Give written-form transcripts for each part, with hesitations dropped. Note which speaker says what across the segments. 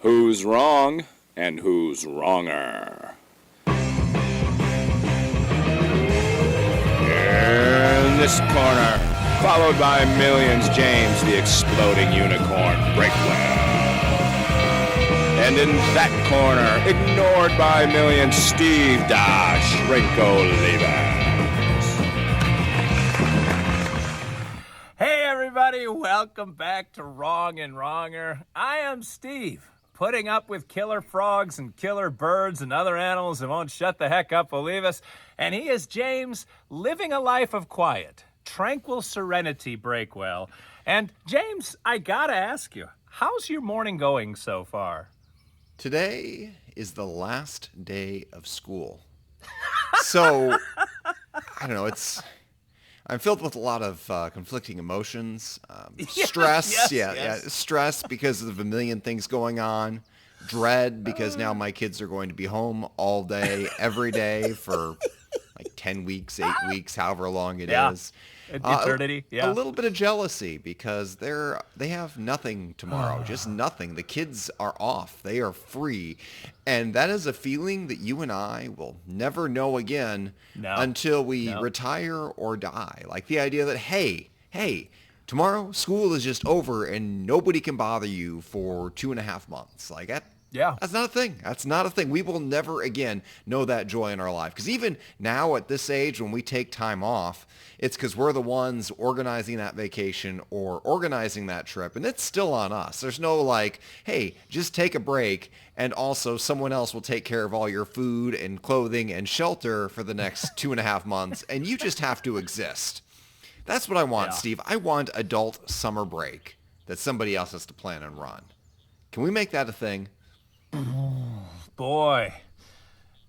Speaker 1: Who's wrong and who's wronger? In this corner, followed by millions, James the Exploding Unicorn Breakwell. And in that corner, ignored by millions, Steve Dash Rinko Levers.
Speaker 2: Hey everybody, welcome back to Wrong and Wronger. I am Steve. Putting up with killer frogs and killer birds and other animals that won't shut the heck up will leave us. And he is James, living a life of quiet, tranquil serenity, Breakwell. And James, I gotta ask you, how's your morning going so far?
Speaker 3: Today is the last day of school. So, I don't know, I'm filled with a lot of conflicting emotions, stress, stress because of a million things going on, dread because now my kids are going to be home all day, every day for like 10 weeks, 8 weeks, however long it is.
Speaker 2: Eternity,
Speaker 3: A little bit of jealousy because they have nothing tomorrow, just nothing. The kids are off. They are free. And that is a feeling that you and I will never know again until we retire or die. Like the idea that, hey, tomorrow school is just over and nobody can bother you for 2.5 months. Like that.
Speaker 2: Yeah.
Speaker 3: That's not a thing. That's not a thing. We will never again know that joy in our life. Because even now at this age, when we take time off, it's because we're the ones organizing that vacation or organizing that trip. And it's still on us. There's no like, hey, just take a break. And also someone else will take care of all your food and clothing and shelter for the next 2.5 months. And you just have to exist. That's what I want, Steve. I want adult summer break that somebody else has to plan and run. Can we make that a thing?
Speaker 2: Boy,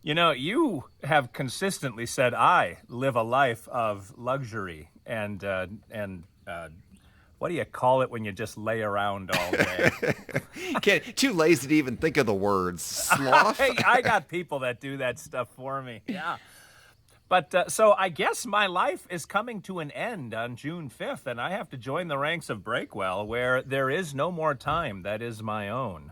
Speaker 2: you know, you have consistently said I live a life of luxury and what do you call it when you just lay around all day?
Speaker 3: Too lazy to even think of the words. Sloth?
Speaker 2: I got people that do that stuff for me. Yeah. But so I guess my life is coming to an end on June 5th, and I have to join the ranks of Breakwell, where there is no more time that is my own.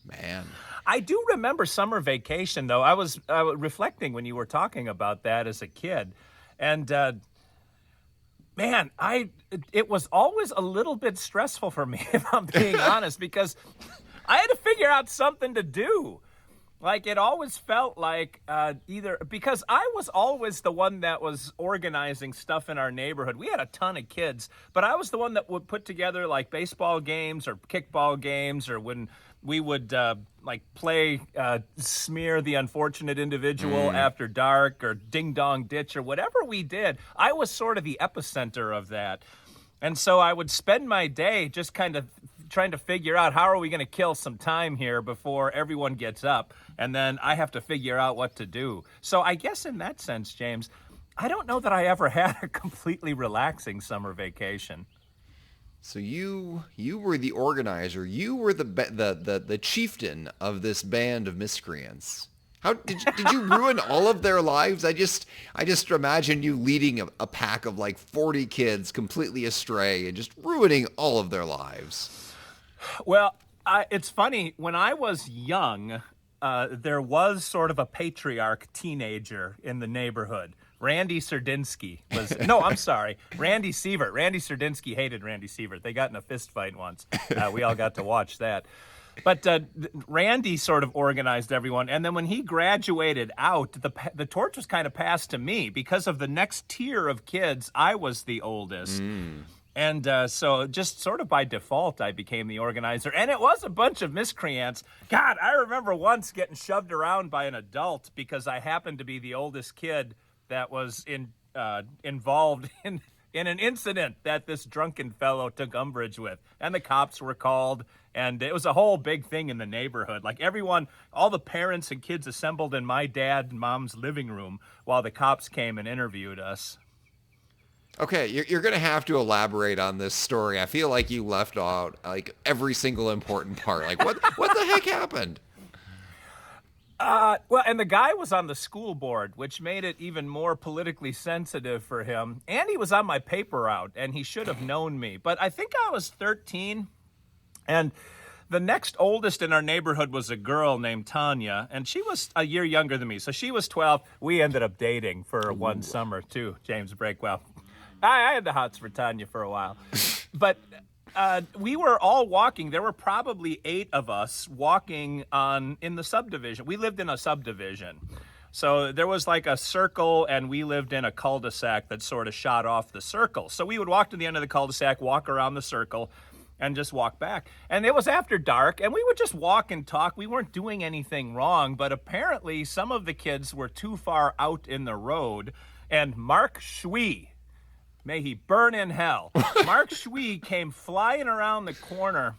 Speaker 3: Man.
Speaker 2: I do remember summer vacation, though. I was reflecting when you were talking about that as a kid. And, man, it was always a little bit stressful for me, if I'm being honest, because I had to figure out something to do. Like, it always felt like because I was always the one that was organizing stuff in our neighborhood. We had a ton of kids, but I was the one that would put together, like, baseball games or kickball games, or when we would, play Smear the Unfortunate Individual After Dark or Ding Dong Ditch or whatever we did. I was sort of the epicenter of that. And so I would spend my day just kind of trying to figure out how are we going to kill some time here before everyone gets up, and then I have to figure out what to do. So I guess in that sense, James, I don't know that I ever had a completely relaxing summer vacation.
Speaker 3: So you were the organizer. You were the chieftain of this band of miscreants. How did you ruin all of their lives? I just imagine you leading a pack of like 40 kids completely astray and just ruining all of their lives.
Speaker 2: Well, it's funny. When I was young, there was sort of a patriarch teenager in the neighborhood. Randy Serdinsky was, no, I'm sorry, Randy Sievert. Randy Serdinsky hated Randy Sievert. They got in a fist fight once. We all got to watch that. But Randy sort of organized everyone. And then when he graduated out, the torch was kind of passed to me. Because of the next tier of kids, I was the oldest. And so just sort of by default, I became the organizer. And it was a bunch of miscreants. God, I remember once getting shoved around by an adult because I happened to be the oldest kid that was involved in an incident that this drunken fellow took umbrage with. And the cops were called, and it was a whole big thing in the neighborhood. Like everyone, all the parents and kids assembled in my dad and mom's living room while the cops came and interviewed us.
Speaker 3: Okay, you're going to have to elaborate on this story. I feel like you left out like every single important part. Like what the heck happened?
Speaker 2: Well, and the guy was on the school board, which made it even more politically sensitive for him. And he was on my paper route, and he should have known me. But I think I was 13, and The next oldest in our neighborhood was a girl named Tanya, and she was a year younger than me. So she was 12. We ended up dating for one summer, too, James Breakwell. I had the hots for Tanya for a while. But we were all walking. There were probably 8 of us walking in the subdivision. We lived in a subdivision. So there was like a circle, and we lived in a cul-de-sac that sort of shot off the circle. So we would walk to the end of the cul-de-sac, walk around the circle, and just walk back. And it was after dark, and we would just walk and talk. We weren't doing anything wrong, but apparently some of the kids were too far out in the road. And Mark Schwee, may he burn in hell, Mark Schwee came flying around the corner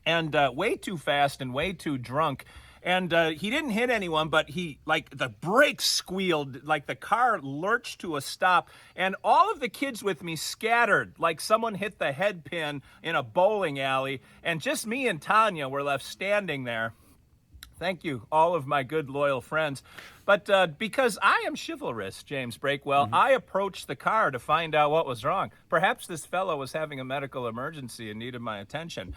Speaker 2: and way too fast and way too drunk. And he didn't hit anyone, but the brakes squealed, like the car lurched to a stop. And all of the kids with me scattered, like someone hit the head pin in a bowling alley. And just me and Tanya were left standing there. Thank you, all of my good, loyal friends. But because I am chivalrous, James Breakwell, I approached the car to find out what was wrong. Perhaps this fellow was having a medical emergency and needed my attention.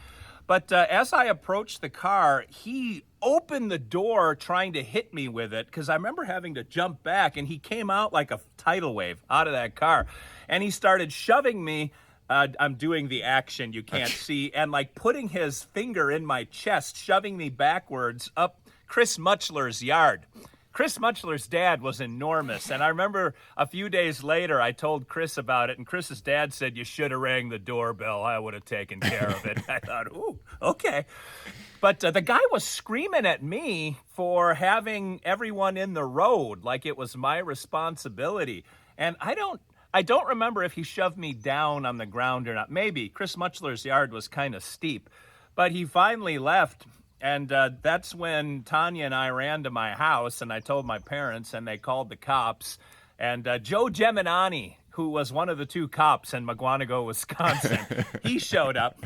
Speaker 2: But as I approached the car, he opened the door trying to hit me with it, because I remember having to jump back, and he came out like a tidal wave out of that car. And he started shoving me. I'm doing the action you can't see, and like putting his finger in my chest, shoving me backwards up Chris Muchler's yard. Chris Muchler's dad was enormous, and I remember a few days later I told Chris about it, and Chris's dad said, "You should have rang the doorbell. I would have taken care of it." I thought, ooh, okay. But the guy was screaming at me for having everyone in the road like it was my responsibility. And I don't remember if he shoved me down on the ground or not. Maybe. Chris Muchler's yard was kind of steep. But he finally left. And that's when Tanya and I ran to my house, and I told my parents, and they called the cops. And Joe Geminani, who was one of the 2 cops in Mugwanago, Wisconsin, he showed up.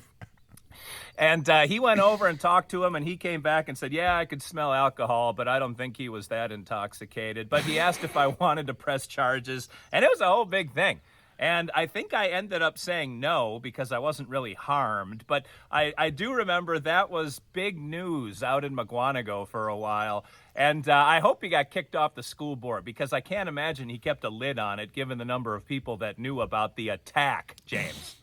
Speaker 2: And he went over and talked to him, and he came back and said, yeah, I could smell alcohol, but I don't think he was that intoxicated. But he asked if I wanted to press charges, and it was a whole big thing. And I think I ended up saying no because I wasn't really harmed. But I do remember that was big news out in Mugwanago for a while. And I hope he got kicked off the school board, because I can't imagine he kept a lid on it given the number of people that knew about the attack, James.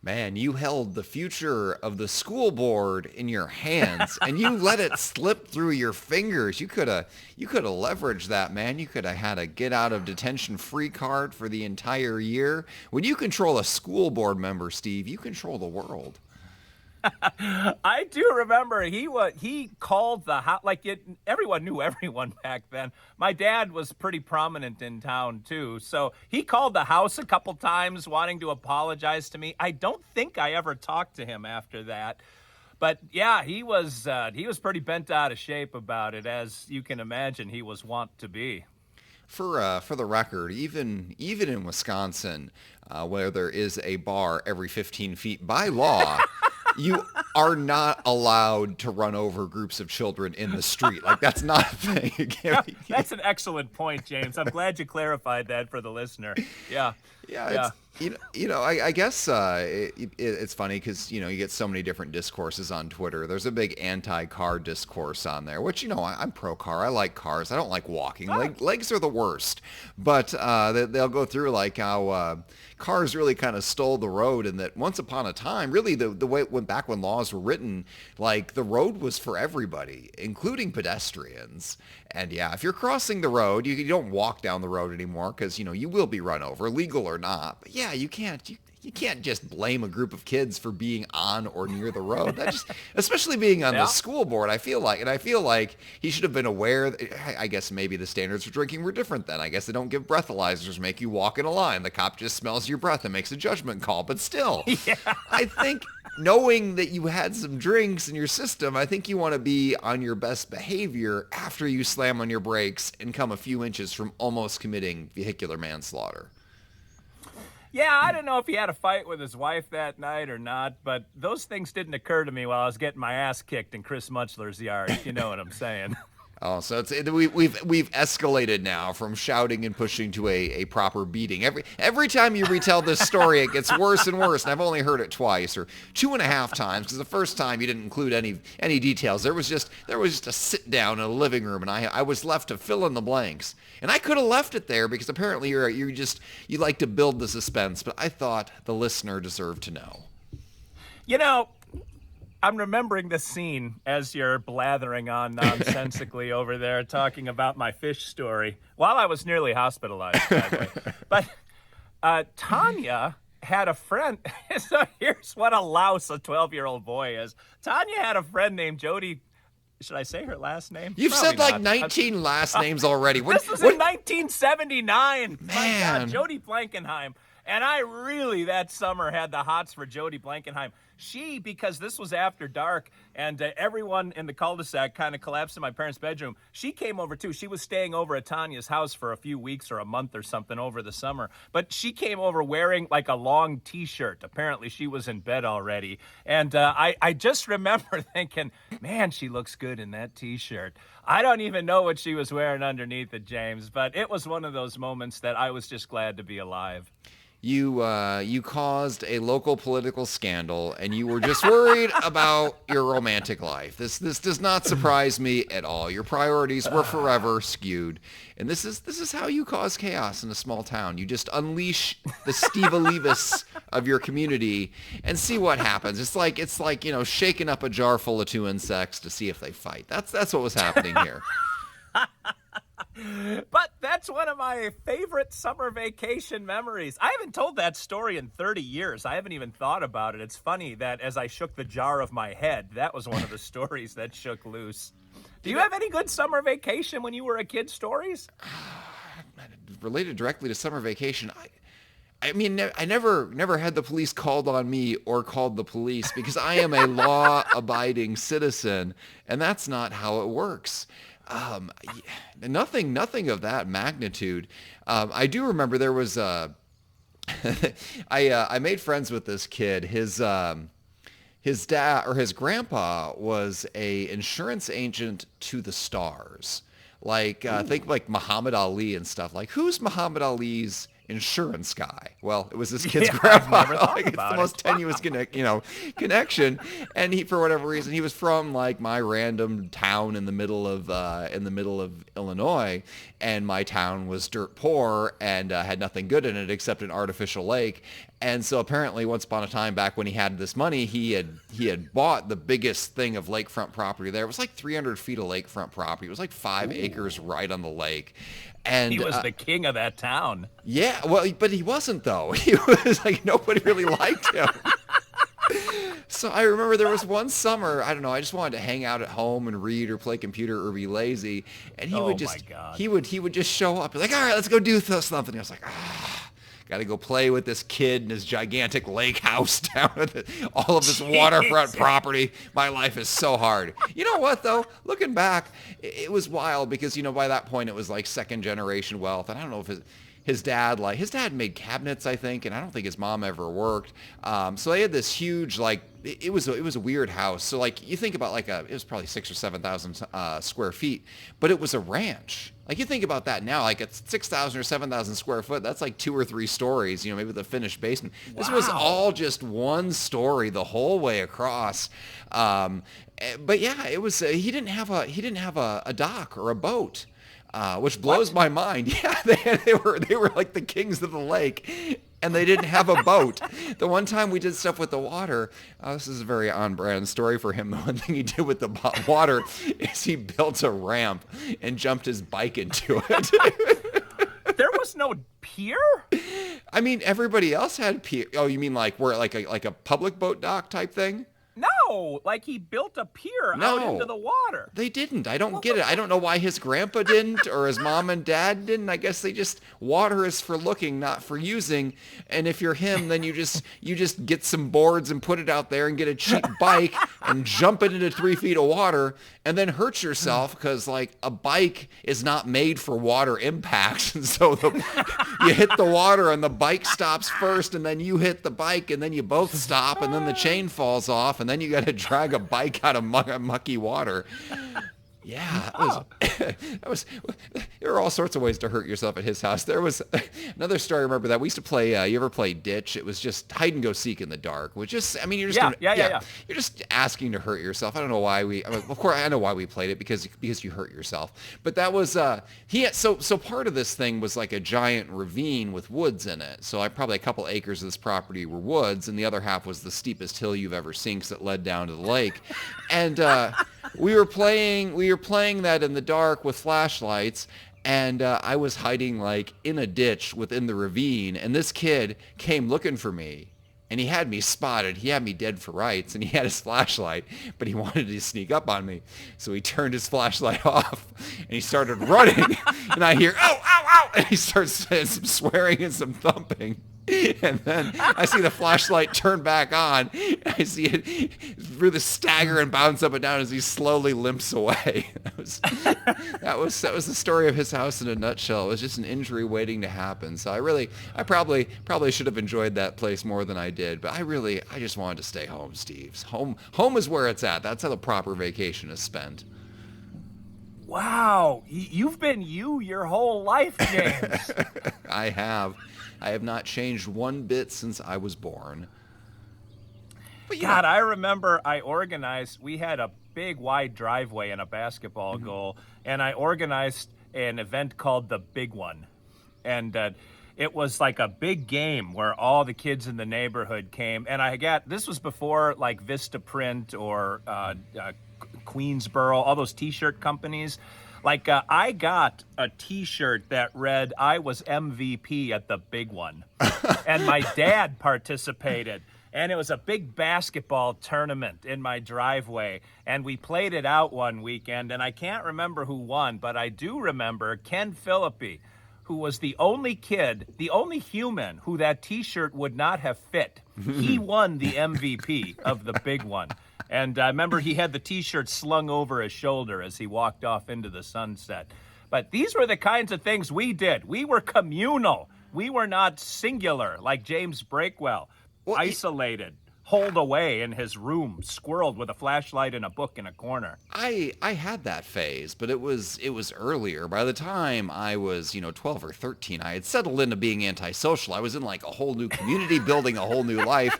Speaker 3: Man, you held the future of the school board in your hands, and you let it slip through your fingers. You could have leveraged that, man. You could have had a get out of detention free card for the entire year. When you control a school board member, Steve, you control the world.
Speaker 2: I do remember he called the house, everyone knew everyone back then. My dad was pretty prominent in town too, so he called the house a couple times wanting to apologize to me. I don't think I ever talked to him after that. But yeah, he was pretty bent out of shape about it, as you can imagine he was wont to be.
Speaker 3: For the record, even in Wisconsin, where there is a bar every 15 feet by law, you are not allowed to run over groups of children in the street. Like, that's not a thing.
Speaker 2: That's an excellent point, James. I'm glad you clarified that for the listener. Yeah.
Speaker 3: Yeah. I guess it's funny because, you get so many different discourses on Twitter. There's a big anti-car discourse on there, which, I'm pro-car. I like cars. I don't like walking. Legs are the worst. But they'll go through like how cars really kind of stole the road, and that once upon a time, really the way it went back when laws were written, like the road was for everybody, including pedestrians. And yeah, if you're crossing the road, you don't walk down the road anymore because, you will be run over, legal or not. But yeah, you can't just blame a group of kids for being on or near the road. That just, especially being on the school board, I feel like he should have been aware that, I guess maybe the standards for drinking were different then. I guess they don't give breathalyzers, make you walk in a line. The cop just smells your breath and makes a judgment call. But still, I think knowing that you had some drinks in your system, I think you want to be on your best behavior after you slam on your brakes and come a few inches from almost committing vehicular manslaughter.
Speaker 2: Yeah, I don't know if he had a fight with his wife that night or not, but those things didn't occur to me while I was getting my ass kicked in Chris Muchler's yard. You know what I'm saying?
Speaker 3: Oh, so we've escalated now from shouting and pushing to a proper beating. Every time you retell this story, it gets worse and worse. And I've only heard it twice or 2.5 times because the first time you didn't include any details. There was just a sit down in a living room, and I was left to fill in the blanks. And I could have left it there because apparently you like to build the suspense. But I thought the listener deserved to know.
Speaker 2: You know, I'm remembering the scene as you're blathering on nonsensically over there talking about my fish story while I was nearly hospitalized, by the way. But Tanya had a friend. So here's what a louse a 12-year-old boy is. Tanya had a friend named Jody. Should I say her last name?
Speaker 3: You've
Speaker 2: Probably
Speaker 3: said like
Speaker 2: not.
Speaker 3: 19 last names already.
Speaker 2: This was in 1979. My
Speaker 3: Man.
Speaker 2: God, Jody Blankenheim. And I really, that summer, had the hots for Jody Blankenheim. She, because this was after dark, and everyone in the cul-de-sac kind of collapsed in my parents' bedroom, she came over too. She was staying over at Tanya's house for a few weeks or a month or something over the summer. But she came over wearing like a long T-shirt. Apparently, she was in bed already. And I just remember thinking, man, she looks good in that T-shirt. I don't even know what she was wearing underneath it, James, but it was one of those moments that I was just glad to be alive.
Speaker 3: You caused a local political scandal, and you were just worried about your romantic life. This does not surprise me at all. Your priorities were forever skewed, and this is how you cause chaos in a small town. You just unleash the Steve Levis of your community and see what happens. It's like shaking up a jar full of 2 insects to see if they fight. That's what was happening here.
Speaker 2: But that's one of my favorite summer vacation memories. I haven't told that story in 30 years. I haven't even thought about it. It's funny that as I shook the jar of my head, that was one of the stories that shook loose. Do you have any good summer vacation when you were a kid stories?
Speaker 3: Related directly to summer vacation, I mean, I never had the police called on me or called the police because I am a law-abiding citizen, and that's not how it works. Nothing of that magnitude. I do remember there was I made friends with this kid. His dad or his grandpa was a insurance agent to the stars. Like think like Muhammad Ali and stuff. Like who's Muhammad Ali's insurance guy? Well, it was this kid's grandpa. Like, it's the most tenuous connection. And he, for whatever reason, he was from like my random town in the middle of Illinois, and my town was dirt poor and had nothing good in it except an artificial lake. And so apparently once upon a time, back when he had this money, he had bought the biggest thing of lakefront property there. It was like 300 feet of lakefront property. It was like 5 acres right on the lake. And
Speaker 2: he was the king of that town.
Speaker 3: Yeah, well, but he wasn't, though. He was like, nobody really liked him. So I remember there was one summer, I don't know, I just wanted to hang out at home and read or play computer or be lazy. And he would just, he would just show up. He's like, all right, let's go do something. I was like, got to go play with this kid in his gigantic lake house down at all of this waterfront property. My life is so hard. You know what, though? Looking back, it was wild because, by that point it was like second generation wealth. And I don't know if his dad made cabinets, I think, and I don't think his mom ever worked. So they had this huge, like, it was a weird house. So like you think about it was probably 6,000 or 7,000 square feet, but it was a ranch. Like you think about that now, like it's 6,000 or 7,000 square foot. That's like 2 or 3 stories, maybe with a finished basement. Wow. This was all just one story the whole way across. But yeah, it was. He didn't have a dock or a boat. Which blows my mind. Yeah, they were like the kings of the lake, and they didn't have a boat. The one time we did stuff with the water, this is a very on-brand story for him. The one thing he did with the water is he built a ramp and jumped his bike into it.
Speaker 2: There was no pier?
Speaker 3: I mean, everybody else had pier. Oh, you mean like where like a public boat dock type thing?
Speaker 2: No, like he built a pier out into the water.
Speaker 3: They didn't. I don't get it. I don't know why his grandpa didn't or his mom and dad didn't. I guess they just, water is for looking, not for using. And if you're him, then you just get some boards and put it out there and get a cheap bike and jump it into 3 feet of water and then hurt yourself because like a bike is not made for water impacts. And so you hit the water and the bike stops first and then you hit the bike and then you both stop and then the chain falls off and then you got to drag a bike out of mucky water. Yeah, that was. There were all sorts of ways to hurt yourself at his house. There was another story. I remember that we used to play. You ever play ditch? It was just hide and go seek in the dark. Which is, I mean, you're just
Speaker 2: Yeah.
Speaker 3: You're just asking to hurt yourself. I don't know why we. I mean, of course, I know why we played it because you hurt yourself. But that was he had so part of this thing was like a giant ravine with woods in it. So I probably a couple acres of this property were woods, and the other half was the steepest hill you've ever seen because it led down to the lake, and. We were playing that in the dark with flashlights, and I was hiding like in a ditch within the ravine, and this kid came looking for me, and he had me spotted. He had me dead for rights, and he had his flashlight, but he wanted to sneak up on me. So he turned his flashlight off, and he started running, and I hear, "Ow, ow, ow," and he starts saying some swearing and some thumping. And then I see the flashlight turn back on. I see it through the stagger and bounce up and down as he slowly limps away. That was the story of his house in a nutshell. It was just an injury waiting to happen. So I probably should have enjoyed that place more than I did. But I just wanted to stay home, Steve's. Home is where it's at. That's how the proper vacation is spent.
Speaker 2: Wow, you've been you your whole life, James.
Speaker 3: I have. I have not changed one bit since I was born. But,
Speaker 2: God, I remember we had a big wide driveway and a basketball goal, and I organized an event called the Big One. And it was like a big game where all the kids in the neighborhood came. And this was before like Vistaprint or Queensboro, all those t-shirt companies. Like, I got a T-shirt that read, "I was MVP at the Big One." And my dad participated. And it was a big basketball tournament in my driveway. And we played it out one weekend. And I can't remember who won, but I do remember Ken Philippi, who was the only human who that T-shirt would not have fit. He won the MVP of the Big One. And I remember he had the T-shirt slung over his shoulder as he walked off into the sunset. But these were the kinds of things we did. We were communal. We were not singular like James Breakwell, isolated, holed away in his room, squirreled with a flashlight and a book in a corner.
Speaker 3: I had that phase, but it was earlier. By the time I was 12 or 13, I had settled into being antisocial. I was in like a whole new community, building a whole new life.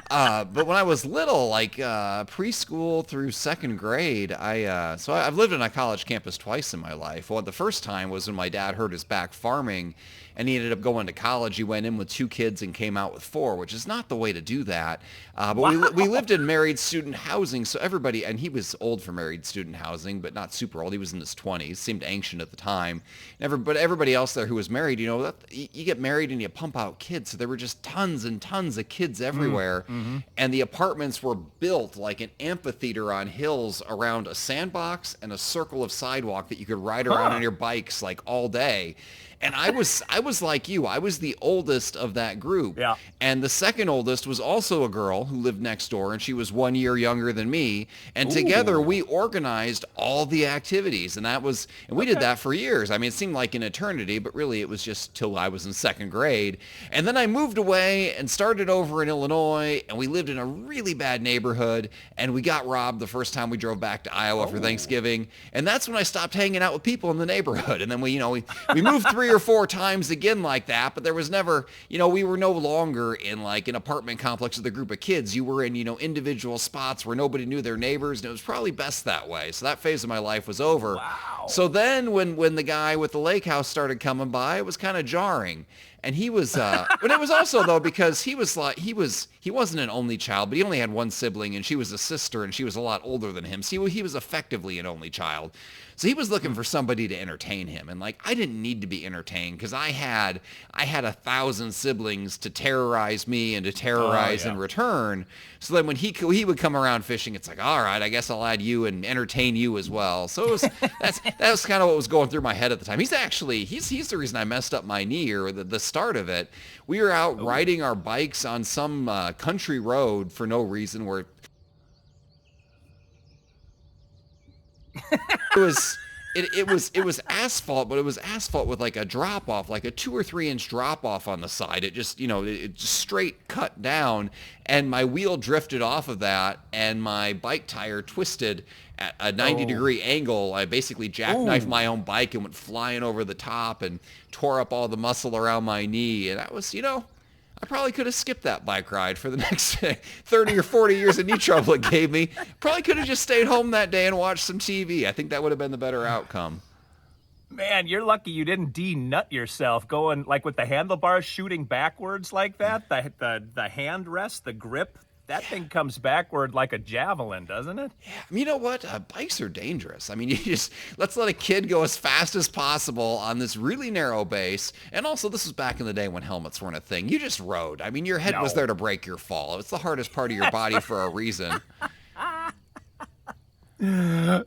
Speaker 3: But when I was little, like preschool through second grade, I've lived on a college campus twice in my life. Well, the first time was when my dad hurt his back farming, and he ended up going to college. He went in with 2 kids and came out with 4, which is not the way to do that. But we lived in married student housing, so everybody, and he was old for married student housing, but not super old. He was in his 20s, seemed ancient at the time. But everybody else there who was married, you get married and you pump out kids. So there were just tons and tons of kids everywhere. Mm-hmm. And the apartments were built like an amphitheater on hills around a sandbox and a circle of sidewalk that you could ride around on your bikes like all day. And I was like you. I was the oldest of that group.
Speaker 2: Yeah.
Speaker 3: And the second oldest was also a girl who lived next door, and she was 1 year younger than me. And together we organized all the activities, and we did that for years. I mean, it seemed like an eternity, but really it was just till I was in second grade. And then I moved away and started over in Illinois, and we lived in a really bad neighborhood, and we got robbed the first time we drove back to Iowa for Thanksgiving. And that's when I stopped hanging out with people in the neighborhood. And then we moved 3 or 4 times again like that, but there was never, we were no longer in like an apartment complex with a group of kids. You were in, individual spots where nobody knew their neighbors, and it was probably best that way. So that phase of my life was over.
Speaker 2: Wow.
Speaker 3: So then when the guy with the lake house started coming by, it was kind of jarring. And he was, but it was also though, because he wasn't an only child, but he only had one sibling, and she was a sister, and she was a lot older than him. So he was effectively an only child. So he was looking for somebody to entertain him. And like, I didn't need to be entertained because I had 1,000 siblings to terrorize me and to terrorize in return. So then when he would come around fishing, it's like, all right, I guess I'll add you and entertain you as well. So that was kind of what was going through my head at the time. He's the reason I messed up my knee, or the start of it. We were out riding our bikes on some country road for no reason, where it was asphalt, but it was asphalt with like a drop off, like a 2 or 3 inch drop off on the side. It just, it just straight cut down, and my wheel drifted off of that, and my bike tire twisted at a 90-degree angle. I basically jackknifed my own bike and went flying over the top and tore up all the muscle around my knee. And that was, I probably could have skipped that bike ride for the next 30 or 40 years of knee trouble it gave me. Probably could have just stayed home that day and watched some TV. I think that would have been the better outcome.
Speaker 2: Man, you're lucky you didn't de-nut yourself going like with the handlebars shooting backwards like that. The hand rest, the grip, that thing comes backward like a javelin, doesn't it?
Speaker 3: Yeah, you know what? Bikes are dangerous. I mean, let's let a kid go as fast as possible on this really narrow base. And also, this was back in the day when helmets weren't a thing. You just rode. I mean, your head was there to break your fall. It's the hardest part of your body for a reason.
Speaker 2: Man,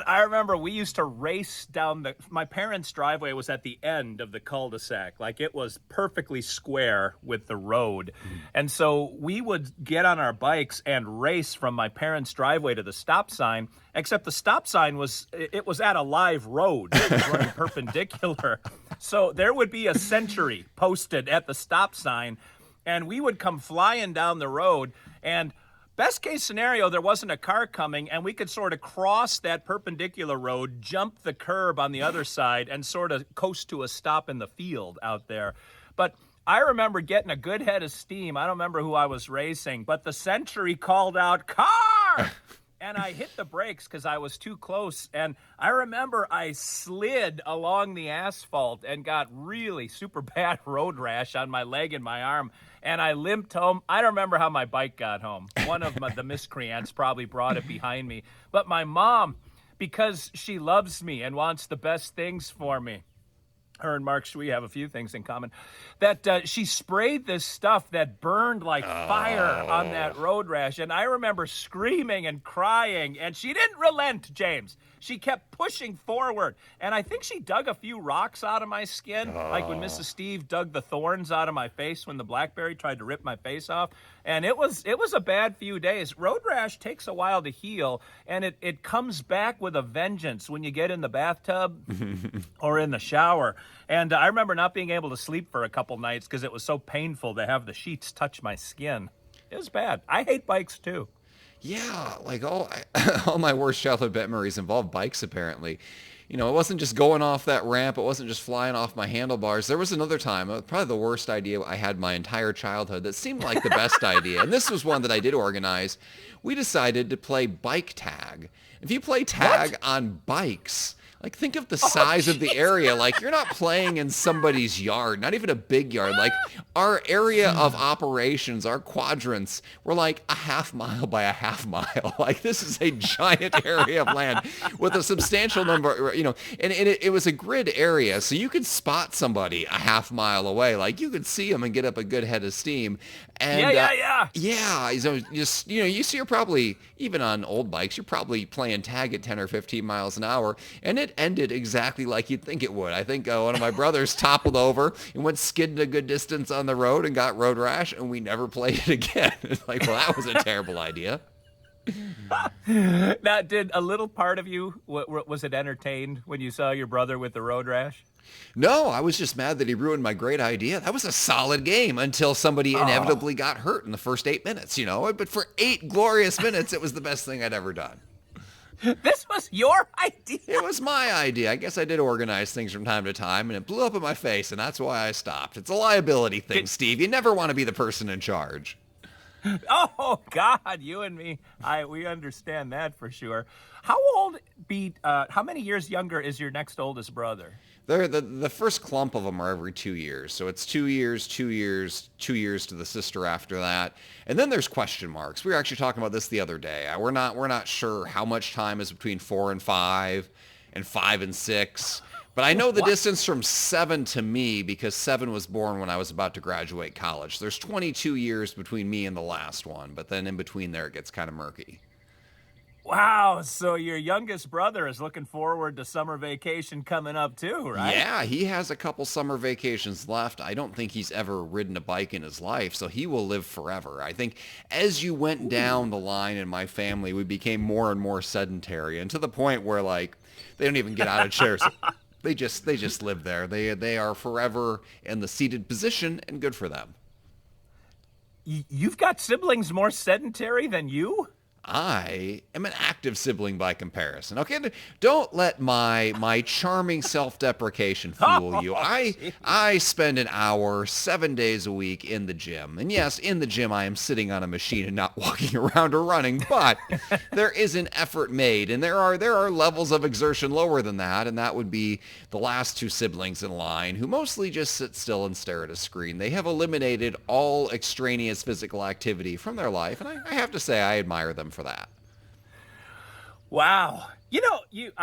Speaker 2: I remember we used to race down my parents' driveway was at the end of the cul-de-sac. Like it was perfectly square with the road. And so we would get on our bikes and race from my parents' driveway to the stop sign, except the stop sign was at a live road. It was running perpendicular. So there would be a Century posted at the stop sign, and we would come flying down the road, and best case scenario, there wasn't a car coming, and we could sort of cross that perpendicular road, jump the curb on the other side, and sort of coast to a stop in the field out there. But I remember getting a good head of steam. I don't remember who I was racing, but the Century called out, "Car!" And I hit the brakes because I was too close. And I remember I slid along the asphalt and got really super bad road rash on my leg and my arm. And I limped home. I don't remember how my bike got home. One of the miscreants probably brought it behind me. But my mom, because she loves me and wants the best things for me, her and Mark Shui have a few things in common, that she sprayed this stuff that burned like fire on that road rash. And I remember screaming and crying, and she didn't relent, James. She kept pushing forward. And I think she dug a few rocks out of my skin, like when Mrs. Steve dug the thorns out of my face when the blackberry tried to rip my face off. And it was a bad few days. Road rash takes a while to heal, and it comes back with a vengeance when you get in the bathtub or in the shower. And I remember not being able to sleep for a couple nights because it was so painful to have the sheets touch my skin. It was bad. I hate bikes too.
Speaker 3: Yeah, like all my worst childhood memories involve bikes, apparently. It wasn't just going off that ramp. It wasn't just flying off my handlebars. There was another time, probably the worst idea I had my entire childhood that seemed like the best idea. And this was one that I did organize. We decided to play bike tag. If you play tag on bikes, like think of the size of the area. Like you're not playing in somebody's yard, not even a big yard. Like our area of operations, our quadrants were like a half mile by a half mile. Like this is a giant area of land with a substantial number, and it was a grid area. So you could spot somebody a half mile away. Like you could see them and get up a good head of steam. And, yeah. So just, you're probably, even on old bikes, you're probably playing tag at 10 or 15 miles an hour. And it ended exactly like you'd think it would. I think one of my brothers toppled over and went skidding a good distance on the road and got road rash, and we never played it again. It's like, well, that was a terrible idea.
Speaker 2: Now, did a little part of you, was it entertained when you saw your brother with the road rash?
Speaker 3: No, I was just mad that he ruined my great idea. That was a solid game until somebody inevitably got hurt in the first 8 minutes, But for 8 glorious minutes, it was the best thing I'd ever done.
Speaker 2: This was your idea?
Speaker 3: It was my idea. I guess I did organize things from time to time, and it blew up in my face, and that's why I stopped. It's a liability thing, Steve. You never want to be the person in charge.
Speaker 2: Oh, God, you and me, we understand that for sure. How many years younger is your next oldest brother?
Speaker 3: The first clump of them are every 2 years. So it's 2 years, 2 years, 2 years to the sister after that. And then there's question marks. We were actually talking about this the other day. We're not sure how much time is between 4 and 5 and 5 and 6. But I know the distance from 7 to me because 7 was born when I was about to graduate college. There's 22 years between me and the last one. But then in between there, it gets kind of murky.
Speaker 2: Wow, so your youngest brother is looking forward to summer vacation coming up too, right?
Speaker 3: Yeah, he has a couple summer vacations left. I don't think he's ever ridden a bike in his life, so he will live forever. I think as you went down the line in my family, we became more and more sedentary, and to the point where like they don't even get out of chairs. They just live there. They are forever in the seated position, and good for them.
Speaker 2: You've got siblings more sedentary than you?
Speaker 3: I am an active sibling by comparison. Okay, don't let my charming self-deprecation fool you. I spend an hour 7 days a week in the gym. And yes, in the gym I am sitting on a machine and not walking around or running, but there is an effort made, and there are levels of exertion lower than that, and that would be the last two siblings in line who mostly just sit still and stare at a screen. They have eliminated all extraneous physical activity from their life, and I have to say I admire them for that.
Speaker 2: Wow.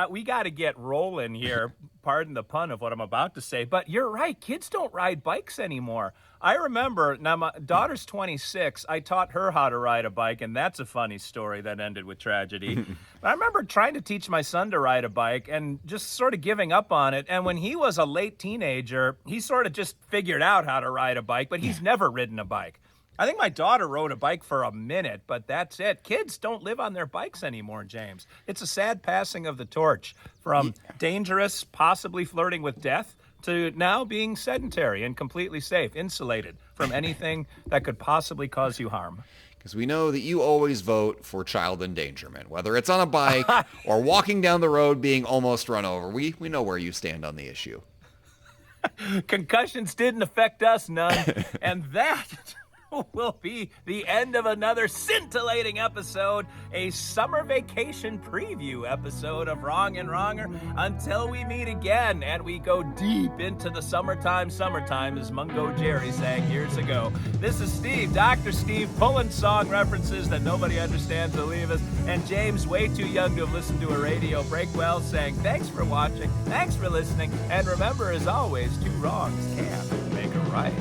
Speaker 2: We got to get rolling here. Pardon the pun of what I'm about to say, but you're right. Kids don't ride bikes anymore. I remember, now my daughter's 26. I taught her how to ride a bike, and that's a funny story that ended with tragedy. But I remember trying to teach my son to ride a bike and just sort of giving up on it. And when he was a late teenager, he sort of just figured out how to ride a bike, but he's never ridden a bike. I think my daughter rode a bike for a minute, but that's it. Kids don't live on their bikes anymore, James. It's a sad passing of the torch from dangerous, possibly flirting with death, to now being sedentary and completely safe, insulated from anything that could possibly cause you harm.
Speaker 3: Because we know that you always vote for child endangerment, whether it's on a bike or walking down the road being almost run over. We know where you stand on the issue.
Speaker 2: Concussions didn't affect us none, and that will be the end of another scintillating episode, a summer vacation preview episode of Wrong and Wronger, until we meet again and we go deep into the summertime, as Mungo Jerry sang years ago. This is Steve, Dr. Steve, pulling song references that nobody understands, believe us, and James, way too young to have listened to a radio break, well, saying thanks for watching, thanks for listening, and remember, as always, two wrongs can't make a right.